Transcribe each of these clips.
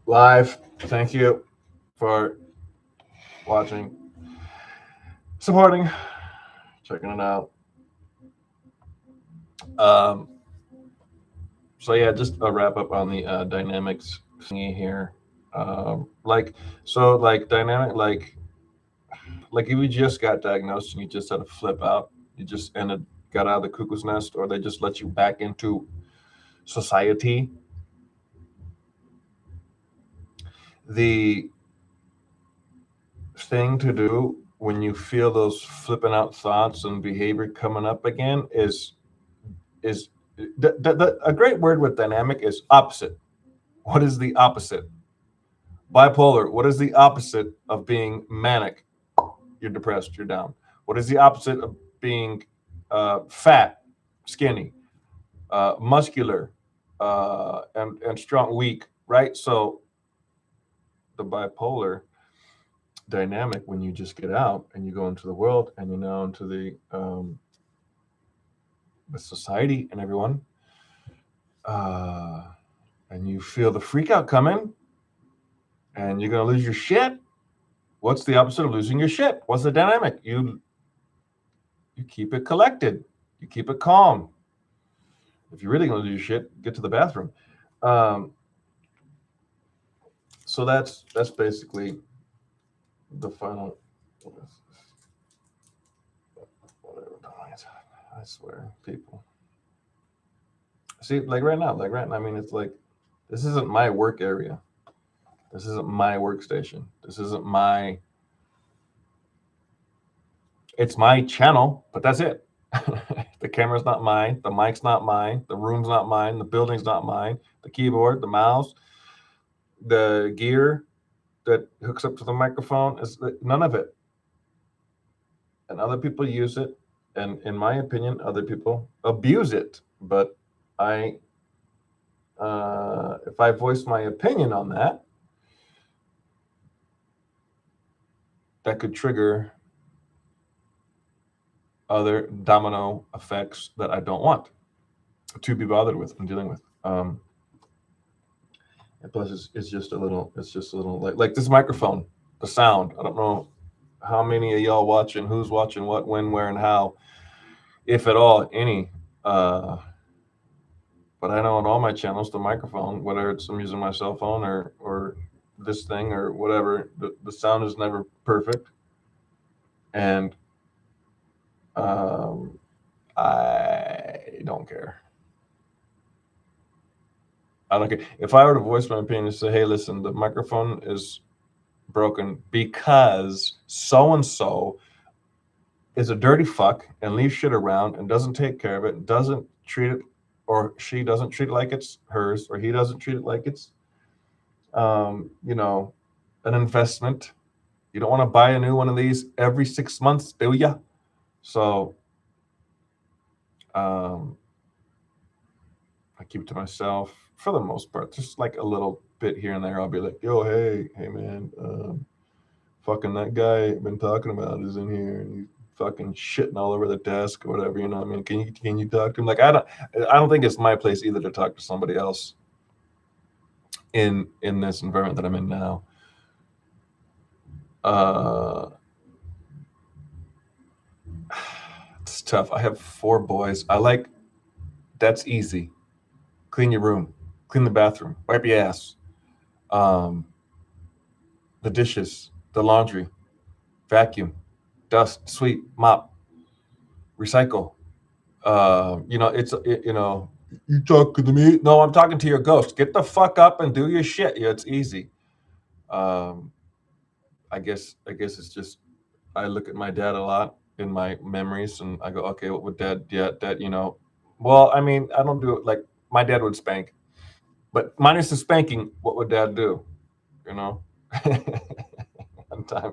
live. Thank you for watching, supporting, checking it out. Um, so yeah, just a wrap up on the dynamics thingy here. Like like dynamic, like if you just got diagnosed and you just had to flip out, you just ended got out of the cuckoo's nest, or they just let you back into society. The thing to do when you feel those flipping out thoughts and behavior coming up again is a great word with dynamic is opposite. What is the opposite? Bipolar. What is the opposite of being manic? You're depressed. You're down. What is the opposite of being fat, skinny, muscular, and strong, weak? Right. So the bipolar dynamic, when you just get out and you go into the world and you know into the society and everyone, uh, and you feel the freak out coming, and you're gonna lose your shit. What's the opposite of losing your shit? What's the dynamic? You keep it collected. You keep it calm. If you're really gonna lose your shit, get to the bathroom. Um, so that's basically the final. Whatever. I swear, people. See, like right now. I mean, it's like this isn't my work area. This isn't my workstation. This isn't my. It's my channel, but that's it. The camera's not mine. The mic's not mine. The room's not mine. The building's not mine. The keyboard, the mouse, the gear that hooks up to the microphone is none of it. And other people use it, and in my opinion, other people abuse it. But I, if I voice my opinion on that, that could trigger other domino effects that I don't want to be bothered with and dealing with. And plus, it's just a little. It's just a little like this microphone, the sound. I don't know how many of y'all watching, who's watching what, when, where, and how, if at all, any. But I know on all my channels, the microphone, whether it's I'm using my cell phone or this thing or whatever, the sound is never perfect, and um, I don't care. I don't care if I were to voice my opinion and say, "Hey, listen, the microphone is broken because so and so is a dirty fuck and leaves shit around and doesn't take care of it, and doesn't treat it, or she doesn't treat it like it's hers, or he doesn't treat it like it's, you know, an investment. You don't want to buy a new one of these every 6 months, do ya? So um, I keep it to myself for the most part. Just like a little bit here and there, I'll be like, "Yo, hey, man, fucking that guy I've been talking about is in here, and he's fucking shitting all over the desk or whatever." You know what I mean? Can you talk to him? Like I don't think it's my place either to talk to somebody else in this environment that I'm in now. Uh, it's tough. I have 4 boys. I like that's easy. Clean your room, clean the bathroom, wipe your ass, um, the dishes, the laundry, vacuum, dust, sweep, mop, recycle. You talking to me? No, I'm talking to your ghost. Get the fuck up and do your shit. Yeah, it's easy. Um, I guess it's just I look at my dad a lot in my memories, and I go, okay, what would dad? Yeah, dad. Well, I mean, I don't do it like my dad would spank, but minus the spanking, what would dad do? You know, one time,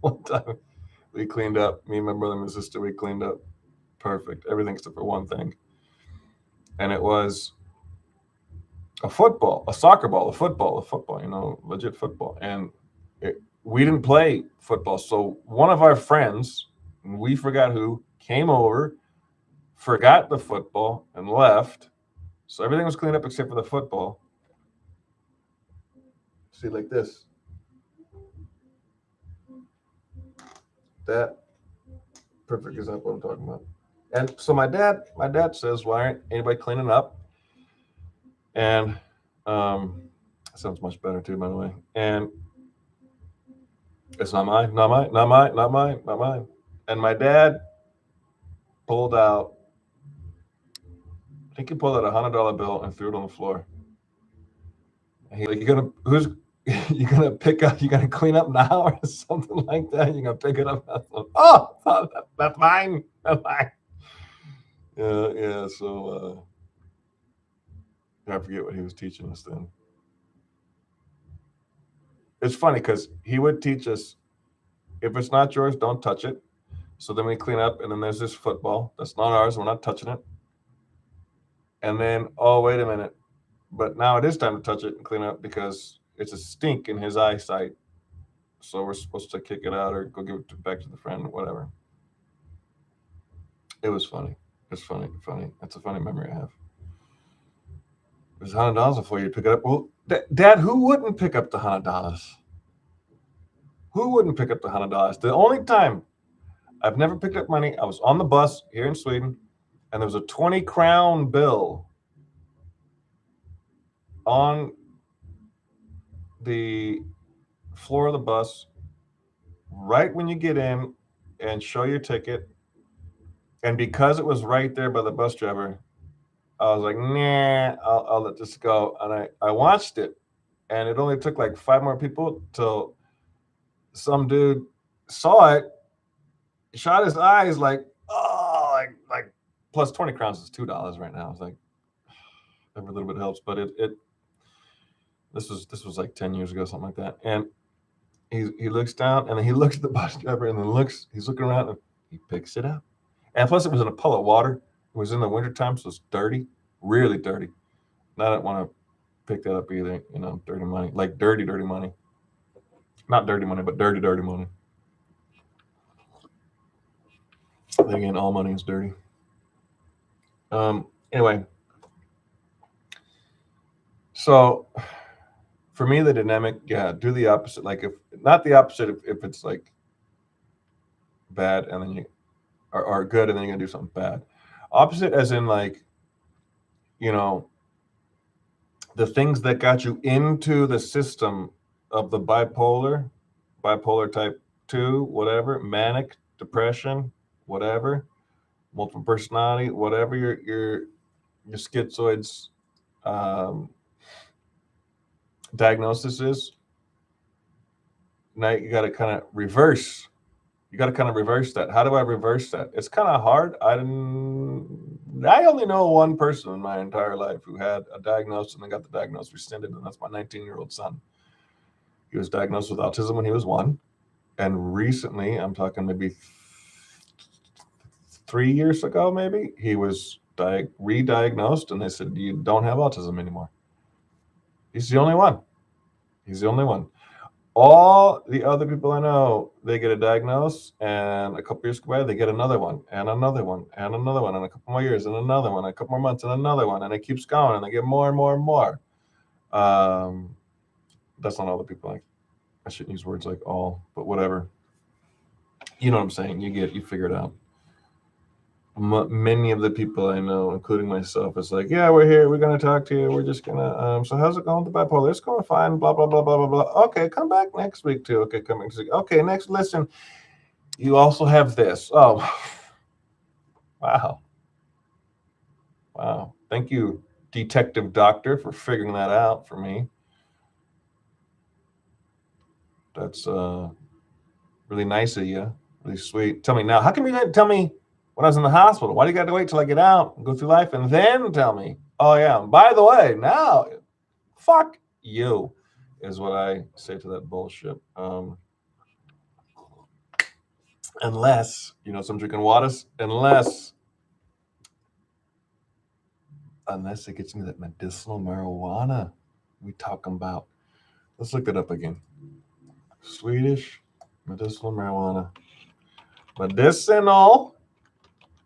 one time we cleaned up. Me and my brother and my sister, we cleaned up perfect, everything except for one thing, and it was a football, a soccer ball, a football, legit football. And we didn't play football. So one of our friends, we forgot who, came over, forgot the football, and left. So everything was cleaned up except for the football. See, like this. That perfect example I'm talking about. And so my dad says, "Why aren't anybody cleaning up?" And that sounds much better too, by the way. And it's not mine, not mine, not mine, not mine, not mine. And my dad pulled out, I think he pulled out $100 bill and threw it on the floor. And he's like, you gonna pick up, you gonna clean up now or something like that? You're gonna pick it up? Oh, that's mine, that's mine. Yeah. So I forget what he was teaching us then. It's funny because he would teach us, if it's not yours, don't touch it. So then we clean up, and then there's this football that's not ours. We're not touching it. And then, oh, wait a minute. But now it is time to touch it and clean up because it's a stink in his eyesight. So we're supposed to kick it out or go give it back to the friend, whatever. It was funny. It's funny. That's a funny memory I have. It was $100 before you pick it up. Well, Dad, who wouldn't pick up the $100? Who wouldn't pick up the $100? The only time I've never picked up money, I was on the bus here in Sweden, and there was a 20 crown bill on the floor of the bus right when you get in and show your ticket. And because it was right there by the bus driver, I was like, nah, I'll let this go. And I watched it, and it only took like 5 more people till some dude saw it, shot his eyes like, oh, like plus 20 crowns is $2 right now. It's like every little bit helps, but this was like 10 years ago, something like that. And he looks down, and then he looks at the bus driver, and then he's looking around, and he picks it up. And plus, it was in a puddle of water. It was in the wintertime, so it's dirty, really dirty. And I don't want to pick that up either, dirty money, like dirty money. Not dirty money, but dirty money. Then again, all money is dirty. Anyway, so for me, the dynamic, do the opposite. Like if not the opposite, if it's like bad and then you are good and then you're gonna do something bad. Opposite as in like, the things that got you into the system of the bipolar type 2, whatever, manic, depression, whatever, multiple personality, whatever your schizoid's diagnosis is. Now you got to kind of reverse. You got to kind of reverse that. How do I reverse that? It's kind of hard. I only know one person in my entire life who had a diagnosis and then got the diagnosis rescinded, and that's my 19-year-old son. He was diagnosed with autism when he was 1, and recently, I'm talking maybe 3 years ago, maybe, he was re-diagnosed, and they said, you don't have autism anymore. He's the only one. All the other people I know, they get a diagnosis, and a couple years go by, they get another one, and another one, and another one, and a couple more years, and another one, and a couple more months, and another one, and it keeps going, and they get more and more and more. That's not all the people. I shouldn't use words like all, but whatever. You know what I'm saying? You figure it out. Many of the people I know, including myself, is like, yeah, we're here. We're going to talk to you. We're just going to, so how's it going with the bipolar? It's going fine, blah, blah, blah, blah, blah, blah. Okay, come back next week too. Okay, come next week. Okay, next, listen, you also have this. Oh, wow. Thank you, detective doctor, for figuring that out for me. That's really nice of you. Really sweet. Tell me now, how come you didn't tell me when I was in the hospital? Why do you got to wait till I get out and go through life and then tell me? Oh, yeah. By the way, now, fuck you, is what I say to that bullshit. Unless, so I'm drinking waters, unless it gets me that medicinal marijuana we talking about. Let's look that up again. Swedish medicinal marijuana. Medicinal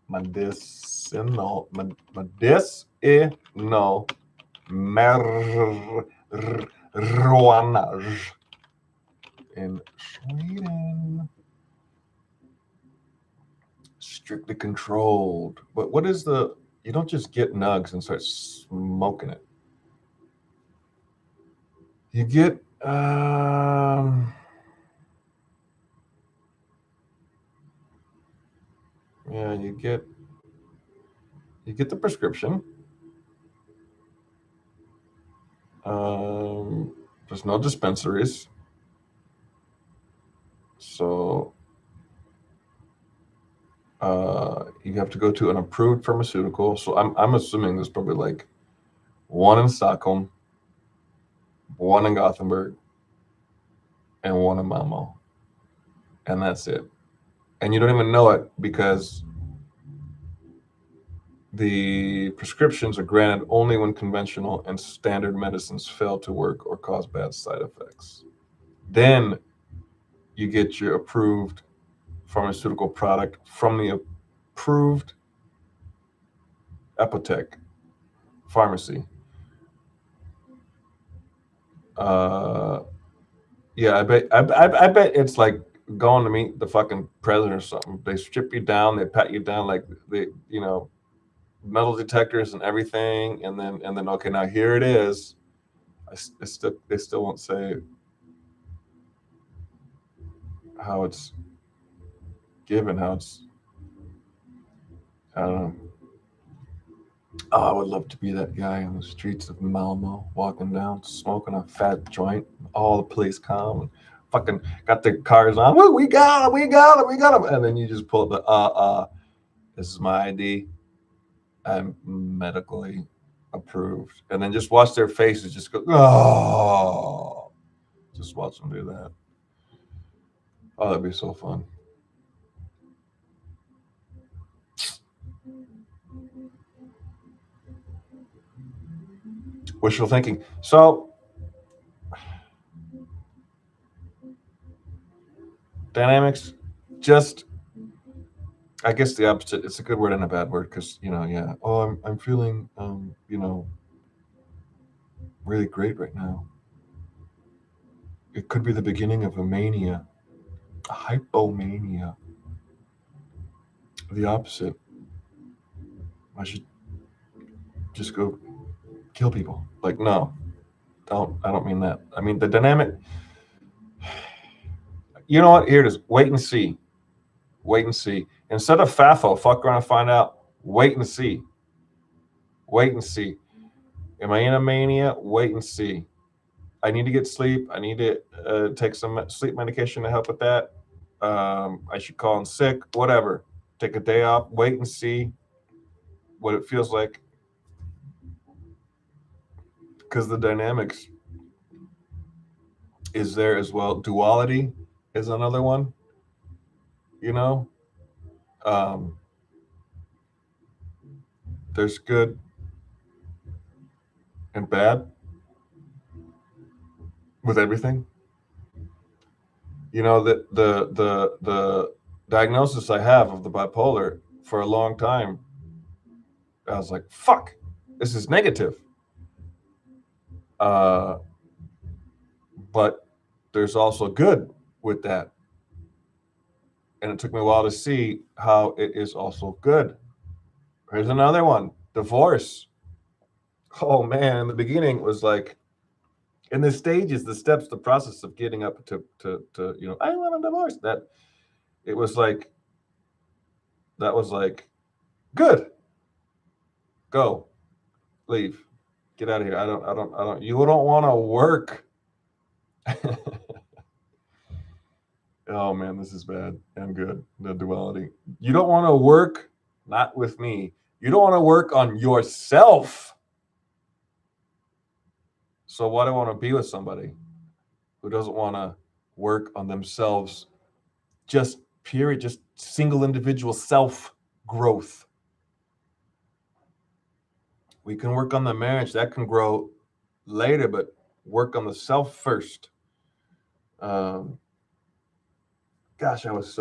marijuana. Rånage in Sweden. Strictly controlled. But what is the? You don't just get nugs and start smoking it. You get yeah, you get the prescription. There's no dispensaries, so you have to go to an approved pharmaceutical. So I'm assuming there's probably like one in Stockholm, one in Gothenburg, and one in Malmo, and that's it. And you don't even know it because the prescriptions are granted only when conventional and standard medicines fail to work or cause bad side effects. Then you get your approved pharmaceutical product from the approved apothec pharmacy. Yeah, I bet it's like going to meet the fucking president or something. They strip you down, they pat you down like metal detectors and everything, and then okay, now here it is. They still won't say how it's given, how it's. I don't know. Oh, I would love to be that guy on the streets of Malmo, walking down, smoking a fat joint. All the police come and fucking got their cars on. Woo, we got him, we got him, we got him. And then you just pull up the this is my ID. I'm medically approved. And then just watch their faces just go, oh, just watch them do that. Oh, that'd be so fun. Wishful thinking. So, dynamics, just, I guess the opposite. It's a good word and a bad word because, yeah. Oh, I'm feeling, really great right now. It could be the beginning of a mania, a hypomania. The opposite. I should just go kill people. Like, no, I don't mean that. I mean the dynamic. You know what? Here it is. Wait and see. Wait and see. Instead of FAFO, fuck around and find out. Wait and see. Wait and see. Am I in a mania? Wait and see. I need to get sleep. I need to take some sleep medication to help with that. I should call in sick. Whatever. Take a day off. Wait and see what it feels like. Because the dynamics is there as well. Duality is another one. Um, there's good and bad with everything. The diagnosis I have of the bipolar for a long time, I was like, fuck, this is negative. But there's also good with that. And it took me a while to see how it is also good. Here's another one, divorce. Oh man, in the beginning it was like, in the stages, the steps, the process of getting up to I want a divorce. That it was like, that was like, good, go, leave, get out of here. I don't. You don't want to work. Oh man, this is bad and good. The duality. You don't want to work, not with me. You don't want to work on yourself. So why do I want to be with somebody who doesn't want to work on themselves? Just period, just single individual self growth. We can work on the marriage, that can grow later, but work on the self first. Gosh, I was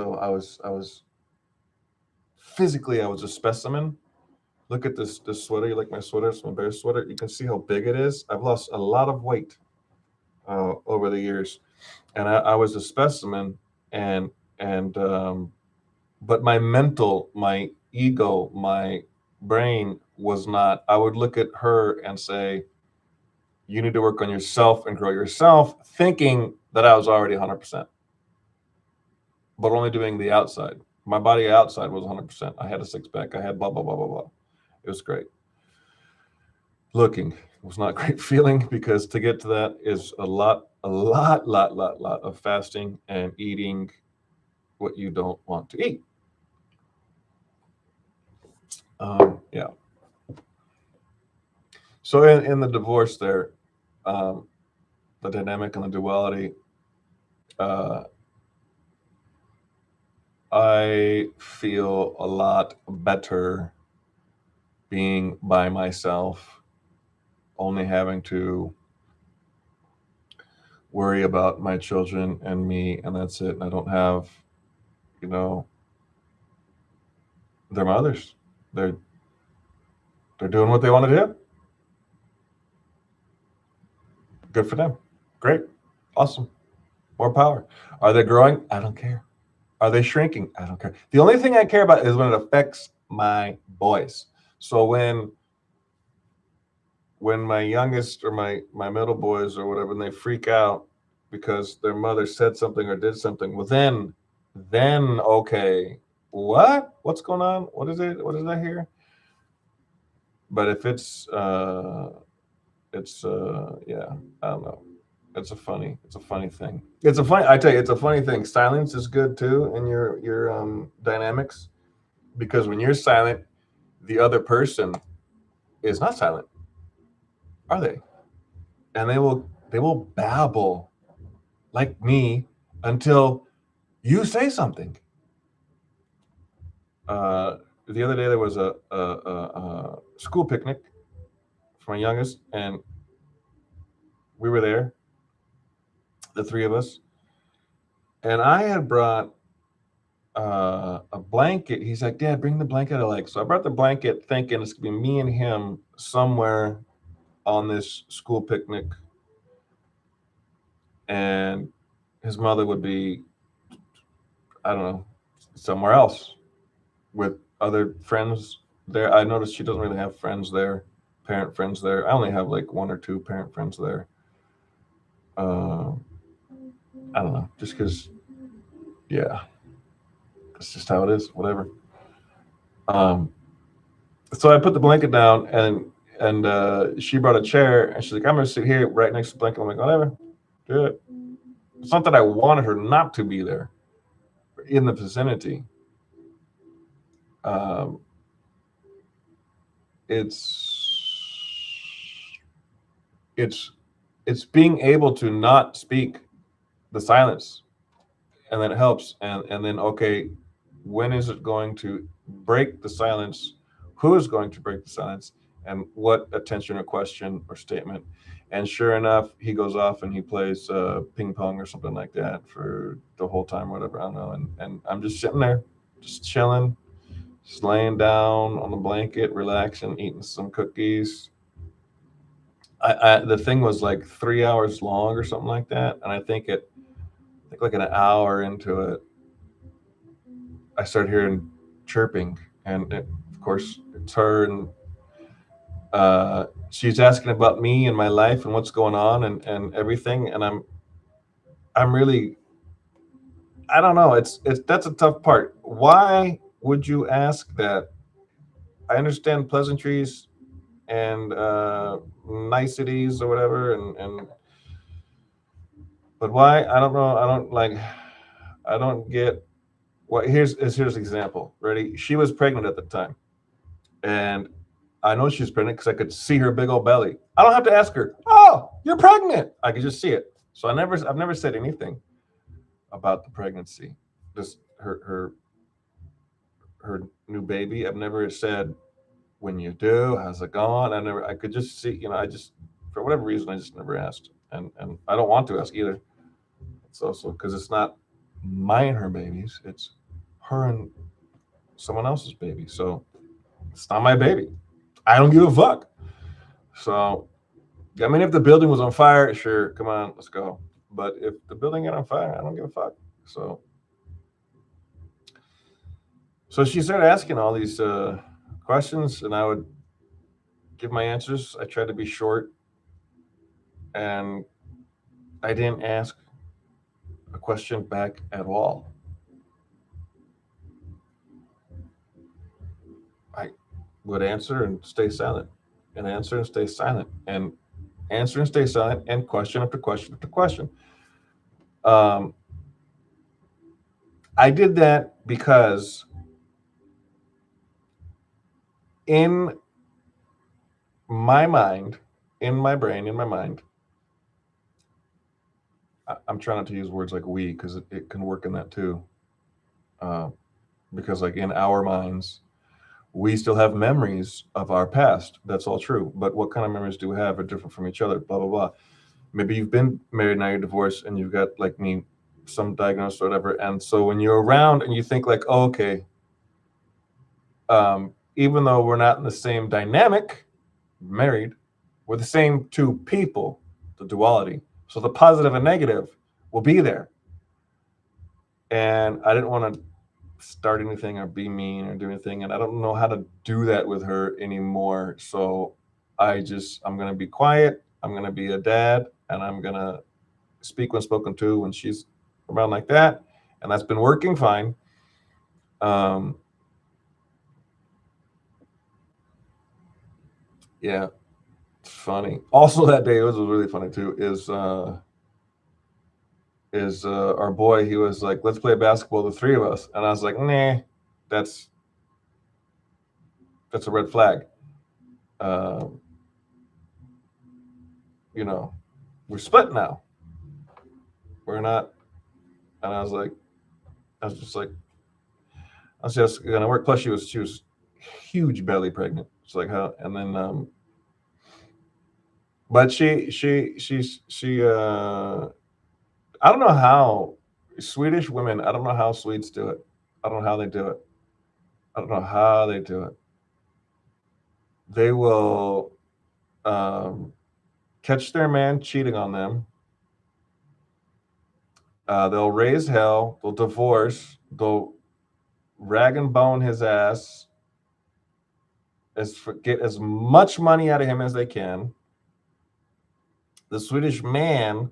physically, I was a specimen. Look at this sweater. You like my sweater? It's my bear sweater. You can see how big it is. I've lost a lot of weight. over the years, and I was a specimen, and and but my ego, my brain was not. I would look at her and say, "You need to work on yourself and grow yourself," thinking that I was already 100%, but only doing the outside. My body outside was 100%. I had a six pack. I had blah blah blah blah blah. It was great. Looking was not a great feeling because to get to that is a lot of fasting and eating what you don't want to eat. Yeah. So in the divorce there, um, the dynamic and the duality, uh, I feel a lot better being by myself, only having to worry about my children and me, and that's it. And I don't have, you know, their mothers. They're they're doing what they want to do. Good for them. Great. Awesome. More power. Are they growing? I don't care. Are they shrinking? I don't care. The only thing I care about is when it affects my boys. So when my youngest or my middle boys or whatever, when they freak out because their mother said something or did something, well then okay, what's going on? What is it? What is that here? But if it's yeah, I don't know. It's a funny thing. I tell you, it's a funny thing. Silence is good too in your dynamics, because when you're silent, the other person is not silent, are they? And they will babble like me until you say something. The other day there was a school picnic for my youngest, and we were there, the three of us, and I had brought a blanket. He's like, "Dad, bring the blanket I like." So I brought the blanket, thinking it's gonna be me and him somewhere on this school picnic, and his mother would be, I don't know, somewhere else with other friends there. I noticed she doesn't really have friends there, parent friends there. I only have like one or two parent friends there. Uh, I don't know, just because, yeah, that's just how it is. Whatever. Um, so I put the blanket down, and she brought a chair, and she's like, "I'm gonna sit here right next to the blanket." I'm like, "Whatever, do it." It's not that I wanted her not to be there in the vicinity. Um, it's it's it's being able to not speak, the silence, and that helps. And then, okay, when is it going to break the silence? Who is going to break the silence? And what attention or question or statement? And sure enough, he goes off and he plays ping pong or something like that for the whole time, whatever. I don't know. And I'm just sitting there, just chilling, just laying down on the blanket, relaxing, eating some cookies. The thing was like 3 hours long or something like that, and I think like an hour into it, I started hearing chirping, and of course it's her, and she's asking about me and my life and what's going on and everything, and I'm really, I don't know. It's that's a tough part. Why would you ask that? I understand pleasantries and niceties or whatever, and but why? I don't know. I don't like. I don't get. What here's an example. Ready? She was pregnant at the time, and I know she's pregnant because I could see her big old belly. I don't have to ask her, "Oh, you're pregnant." I could just see it. So I've never said anything about the pregnancy. Just her new baby. I've never said, "When you do, how's it going?" I could just see, I just, for whatever reason, I just never asked, and I don't want to ask either. It's also because it's not mine and her babies. It's her and someone else's baby. So it's not my baby. I don't give a fuck. So I mean, if the building was on fire, sure, come on, let's go. But if the building got on fire, I don't give a fuck. So she started asking all these questions, and I would give my answers. I tried to be short, and I didn't ask a question back at all. I would answer and stay silent, and answer and stay silent, and answer and stay silent, and question after question after question. Um, I did that because in my mind, in my brain, in my mind, I'm trying not to use words like we because it can work in that too. Because like in our minds, we still have memories of our past. That's all true. But what kind of memories do we have are different from each other, blah, blah, blah. Maybe you've been married, now you're divorced, and you've got, like me, some diagnosis or whatever. And so when you're around and you think like, oh, okay, even though we're not in the same dynamic, married, we're the same two people, the duality. So the positive and negative will be there. And I didn't want to start anything or be mean or do anything. And I don't know how to do that with her anymore. So I'm going to be quiet. I'm going to be a dad, and I'm going to speak when spoken to when she's around like that. And that's been working fine. Yeah, it's funny. Also that day, it was really funny too, is our boy, he was like, let's play basketball, the three of us. And I was like, nah, that's a red flag. You know, we're split now. We're not. And I was just gonna work. Plus, she was huge belly pregnant. It's like how, and then but she I don't know how Swedish women. I don't know how Swedes do it. I don't know how they do it. I don't know how they do it. They will catch their man cheating on them. They'll raise hell. They'll divorce. They'll rag and bone his ass. Get as much money out of him as they can. The Swedish man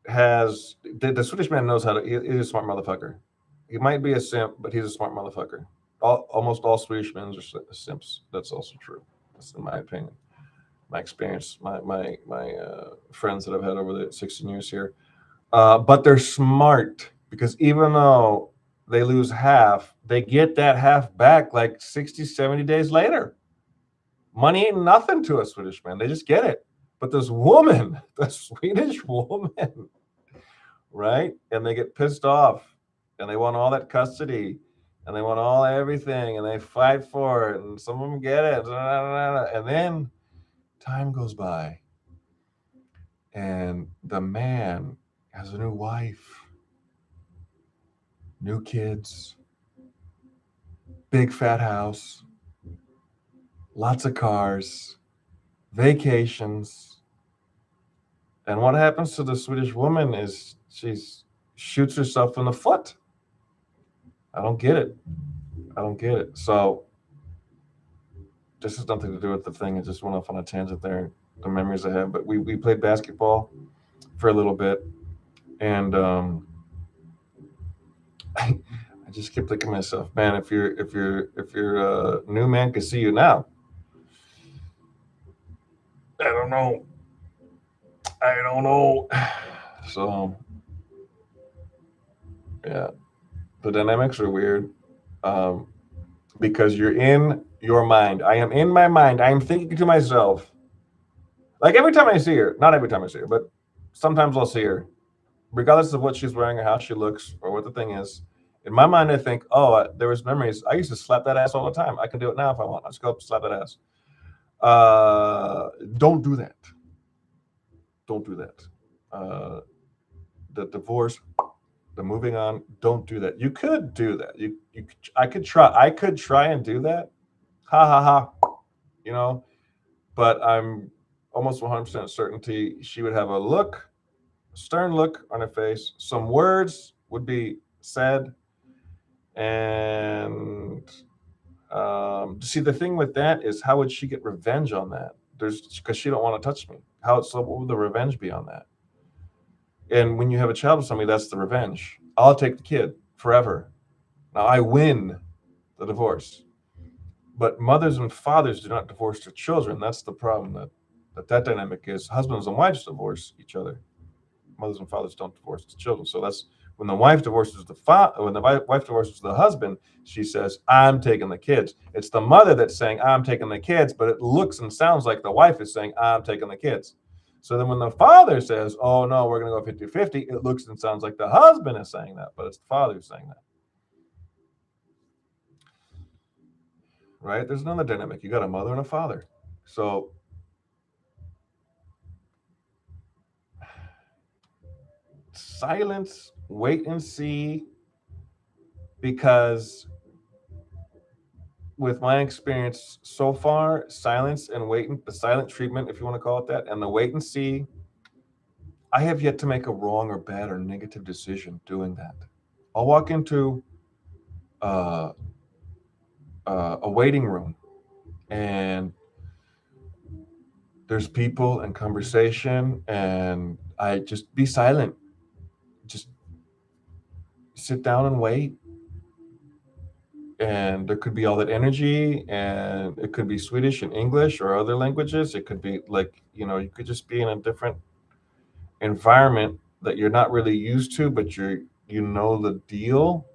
the Swedish man knows how to. He's a smart motherfucker. He might be a simp, but he's a smart motherfucker. Almost all Swedish men are simps. That's also true. That's in my opinion, my experience, my friends that I've had over the 16 years here. But they're smart because even though they lose half, they get that half back like 60, 70 days later. Money ain't nothing to a Swedish man. They just get it. But this woman, the Swedish woman, right? And they get pissed off and they want all that custody and they want all everything and they fight for it and some of them get it. And then time goes by and the man has a new wife, new kids, big fat house, lots of cars, vacations. And what happens to the Swedish woman is she shoots herself in the foot. I don't get it. So this has nothing to do with the thing. I just went off on a tangent there, the memories I have. But we played basketball for a little bit. And I just kept thinking to myself, man, if your new man could see you now, I don't know. So yeah, the dynamics are weird because you're in your mind. I am in my mind. I am thinking to myself, like every time I see her, not every time I see her, but sometimes I'll see her, regardless of what she's wearing or how she looks or what the thing is. In my mind, I think, oh, there was memories. I used to slap that ass all the time. I can do it now if I want. Let's go slap that ass. Don't do that. Don't do that. The divorce, the moving on, don't do that. You could do that. I could try and do that. Ha ha ha. But I'm almost 100% certainty, she would have a look, a stern look on her face. Some words would be said, and see, the thing with that is, how would she get revenge on that? Because she don't want to touch me. What would the revenge be on that? And when you have a child with somebody, that's the revenge. I'll take the kid forever. Now I win the divorce. But mothers and fathers do not divorce their children. That's the problem. That dynamic is husbands and wives divorce each other. Mothers and fathers don't divorce the children. So that's when the wife divorces when the wife divorces the husband, she says, "I'm taking the kids." It's the mother that's saying, "I'm taking the kids," but it looks and sounds like the wife is saying, "I'm taking the kids." So then when the father says, "Oh no, we're going to go 50-50," it looks and sounds like the husband is saying that, but it's the father who's saying that. Right? There's another dynamic. You got a mother and a father. So silence, wait and see, because with my experience so far, silence and the silent treatment, if you want to call it that, and the wait and see, I have yet to make a wrong or bad or negative decision doing that. I'll walk into uh, a waiting room, and there's people and conversation, and I just be silent, just sit down and wait. And there could be all that energy, and it could be Swedish and English or other languages. It could be like, you could just be in a different environment that you're not really used to, but you know the deal.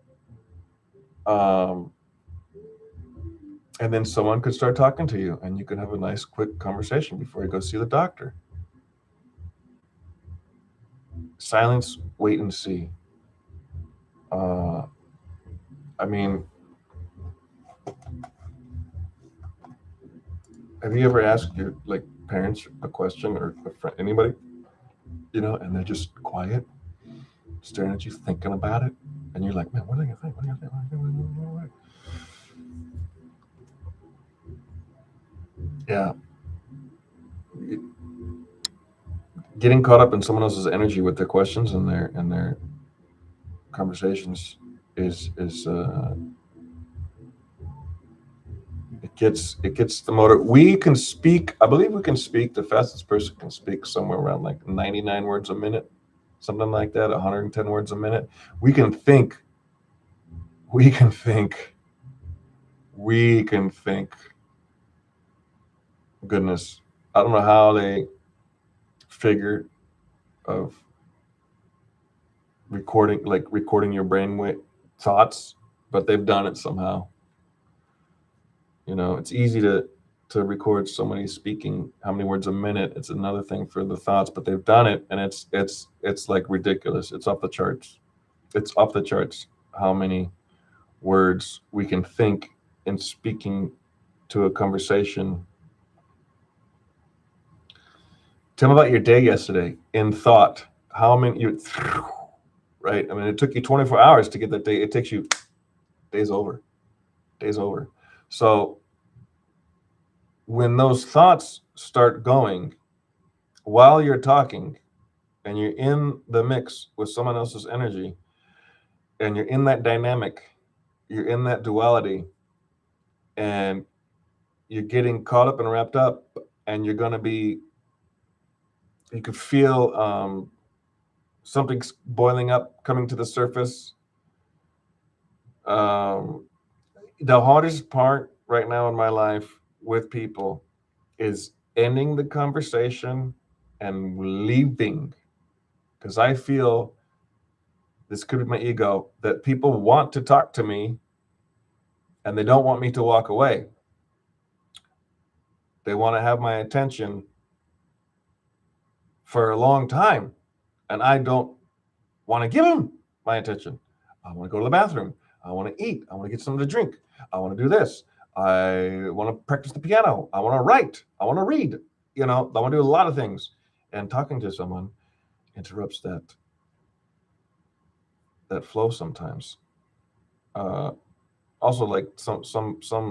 Um, and then someone could start talking to you, and you could have a nice, quick conversation before you go see the doctor. Silence, wait and see. Uh, I mean, have you ever asked your parents a question, or a friend, anybody, and they're just quiet, staring at you, thinking about it, and you're like, man, what are they gonna think? What are they gonna think? Yeah, getting caught up in someone else's energy with their questions and their conversations is it gets the motor. We can speak. I believe we can speak. The fastest person can speak somewhere around like 99 words a minute, something like that. 110 words a minute. We can think. We can think. We can think. Goodness, I don't know how they figure of recording your brainwave thoughts, but they've done it somehow. It's easy to record somebody speaking how many words a minute. It's another thing for the thoughts, but they've done it, and it's like ridiculous. It's off the charts. It's off the charts how many words we can think in speaking to a conversation. Tell me about your day yesterday in thought. How many right? I mean, it took you 24 hours to get that day. It takes you days over. Days over. So when those thoughts start going while you're talking, and you're in the mix with someone else's energy, and you're in that dynamic, you're in that duality, and you're getting caught up and wrapped up, and you could feel something's boiling up, coming to the surface. Um, the hardest part right now in my life with people is ending the conversation and leaving, because I feel, this could be my ego, that people want to talk to me and they don't want me to walk away. They want to have my attention for a long time, and I don't want to give them my attention. I want to go to the bathroom. I want to eat. I want to get something to drink. I want to do this. I want to practice the piano. I want to write. I want to read. I want to do a lot of things. And talking to someone interrupts that flow sometimes. Also, like some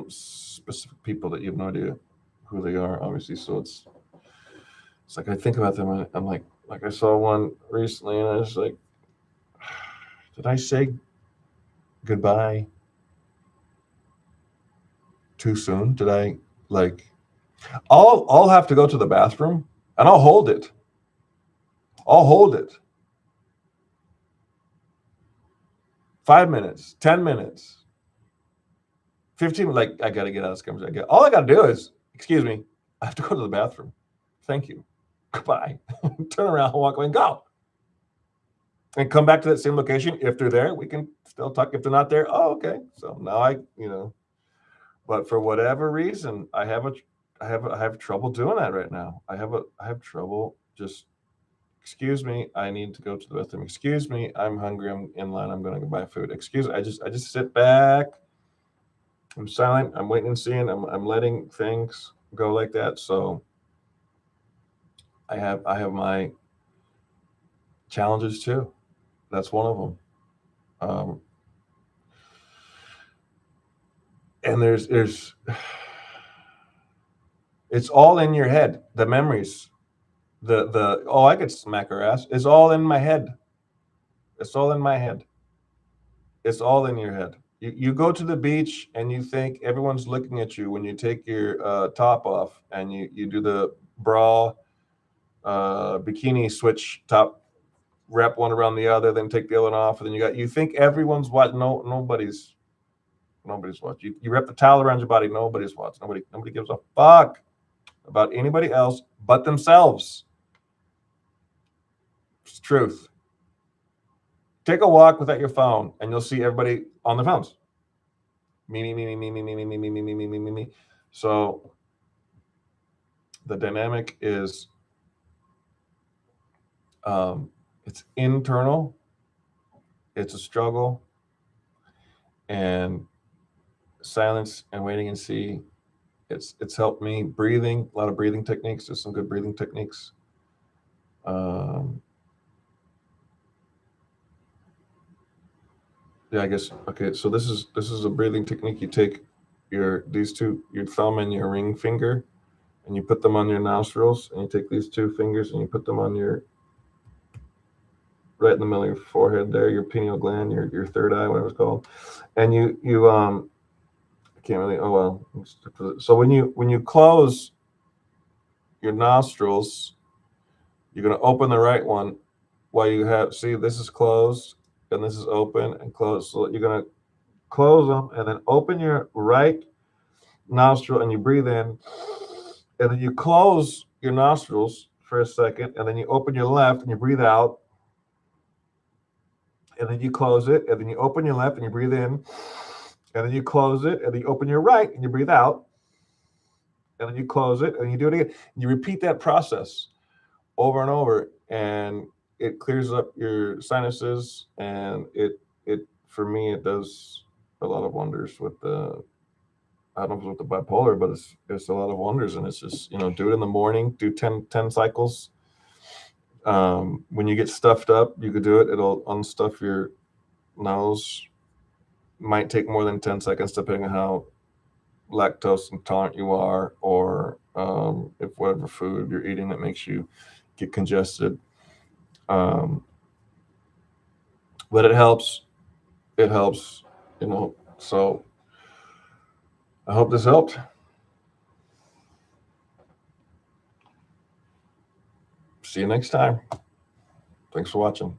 specific people that you have no idea who they are, obviously. So It's like I think about them and I'm like I saw one recently and I was like, did I say goodbye too soon? Did I like I'll have to go to the bathroom and I'll hold it. I'll hold it. 5 minutes, 10 minutes, 15, like I gotta get out of this conversation. All I gotta do is, excuse me, I have to go to the bathroom. Thank you. Goodbye. Turn around, walk away, and go. And come back to that same location. If they're there, we can still talk. If they're not there, oh, okay. So now but for whatever reason, I have trouble doing that right now. I have trouble just, excuse me, I need to go to the bathroom. Excuse me, I'm hungry. I'm in line. I'm going to go buy food. Excuse me. I just sit back. I'm silent. I'm waiting and seeing. I'm letting things go like that. So I have my challenges too. That's one of them. And there's it's all in your head. The memories, oh, I could smack her ass. It's all in my head. It's all in my head. It's all in your head. You go to the beach and you think everyone's looking at you when you take your top off and you do the bra bikini switch top, wrap one around the other, then take the other one off, and then you think everyone's watching. No, nobody's watching. You wrap the towel around your body. Nobody's watching. Nobody gives a fuck about anybody else but themselves. It's truth. Take a walk without your phone, and you'll see everybody on their phones. Me. So the dynamic is, it's internal. It's a struggle, and silence and waiting and see. It's helped me. Breathing, a lot of breathing techniques. There's some good breathing techniques. Yeah, I guess. Okay, so this is a breathing technique. You take your thumb and your ring finger, and you put them on your nostrils, and you take these two fingers and you put them on your right in the middle of your forehead there, your pineal gland, your third eye, whatever it's called, and you I can't really. Oh well. So when you close your nostrils, you're gonna open the right one while you see this is closed and this is open and closed. So you're gonna close them and then open your right nostril and you breathe in, and then you close your nostrils for a second, and then you open your left and you breathe out, and then you close it, and then you open your left and you breathe in, and then you close it, and then you open your right and you breathe out, and then you close it, and you do it again. You repeat that process over and over, and it clears up your sinuses, and it for me it does a lot of wonders with the, I don't know if it's with the bipolar, but it's a lot of wonders. And it's just, do it in the morning, do 10 cycles. When you get stuffed up, you could do it. It'll unstuff your nose. Might take more than 10 seconds depending on how lactose intolerant you are, or if whatever food you're eating that makes you get congested. But it helps. So I hope this helped. See you next time. Thanks for watching.